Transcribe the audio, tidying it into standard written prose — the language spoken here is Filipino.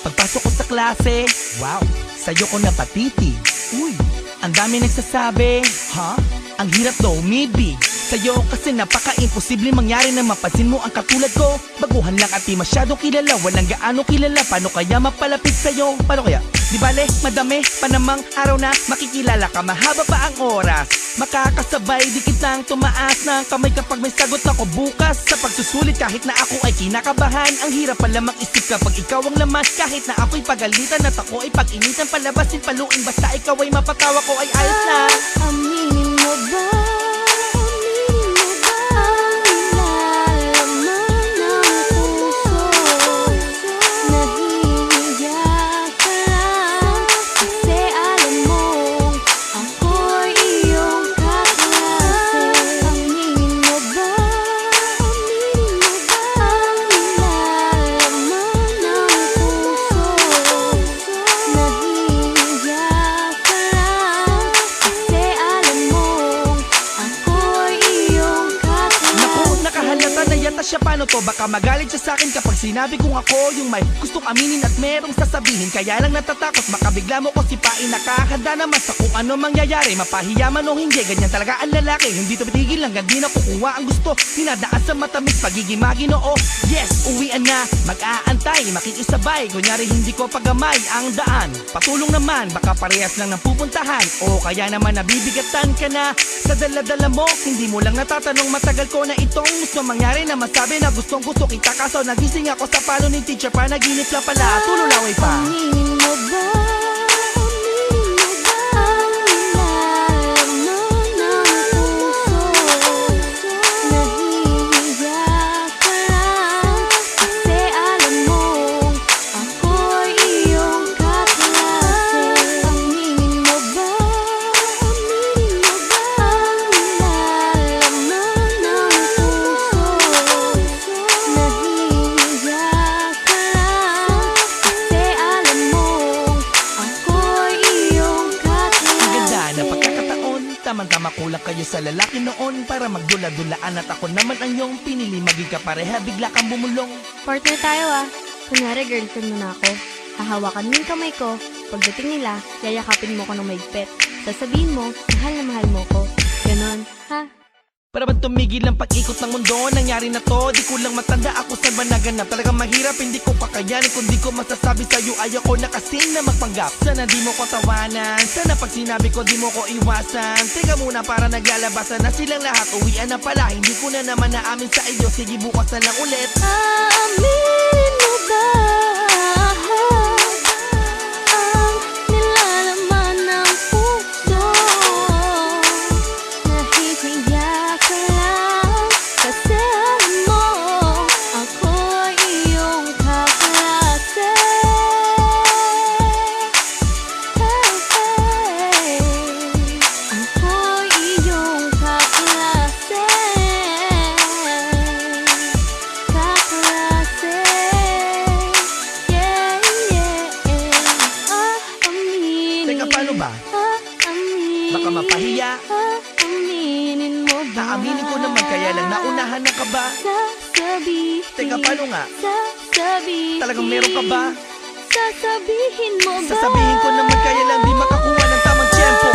Pagpasok ko sa klase, wow, sa'yo ko napatitig. Uy, ang dami nagsasabi, ha? Ang hirap daw umibig sa'yo kasi napaka-imposible mangyari na mapansin mo ang katulad ko. Baguhan lang at di masyadong kilala, walang gaano kilala. Paano kaya mapalapit sa'yo? Paano kaya? Di bale, madami pa namang araw na makikilala ka. Mahaba pa ang oras, makakasabay, di kitang tumaas ng kamay kapag may sagot ako bukas. Sa pagsusulit kahit na ako ay kinakabahan, ang hirap pala mag-isip kapag ikaw ang laman. Kahit na ako'y pagalitan at ako ay pag-initan, palabasin, paluin, basta ikaw ay mapatawa ko ay ayos na. Aminin mo ba? Siya paano to? Baka magalit siya sa akin kapag sinabi kong ako yung may gustong aminin at merong sasabihin. Kaya lang natatakot, baka bigla mo ko sipain. Nakahanda naman sa kung ano mangyayari, mapahiya man o hindi. Ganyan talaga ang lalaki, hindi to bitigil hanggang di na kukuha ang gusto. Hinadaan sa matamis, pagiging maginoo. Yes, uwian na, mag-aantay, makikisabay. Kunyari hindi ko pagamay ang daan. Patulong naman, baka parehas lang ng pupuntahan. O kaya naman nabibigatan ka na sa dala-dala mo. Hindi mo lang natatanong, matagal ko na itong gusto mangyari na sabi na gustong gusto kita, kaso nagising ako sa palo ni teacher. Panaginip lang pala, tululaway pa. Aminin mo ba? Tama kulang kayo sa lalaki noon para magdula-dulaan at ako naman ang iyong pinili. Maging kapareha, bigla kang bumulong. Partner tayo ah. Kunyari girlfriend mo na ako. Hahawakan mo yung kamay ko. Pagdating nila, yayakapin mo ko ng maigpit. Sasabihin mo, mahal na mahal mo ko. Ganon, ha? Para ba tumigil ang pag-ikot ng mundo? Nangyari na to, di ko lang matanda ako saan ba naganap. Talagang mahirap, hindi ko kakayanin kung di ko masasabi sa'yo. Ayaw ko na kasing na magpanggap. Sana di mo ko tawanan, sana pag sinabi ko di mo ko iwasan. Teka muna para naglalabasan na silang lahat. Uwian na pala, hindi ko na naman naamin sa iyo. Sige bukas na lang ulit. Aminin mo ba? Paano ba? Baka mapahiya. Aminin mo ba? Naaminin ko naman, kaya lang naunahan na ka ba? Sasabihin. Teka, paano nga? Sasabihin. Talagang meron ka ba? Sasabihin mo ba? Sasabihin ko naman, kaya lang di makakuha ng tamang tiyempo.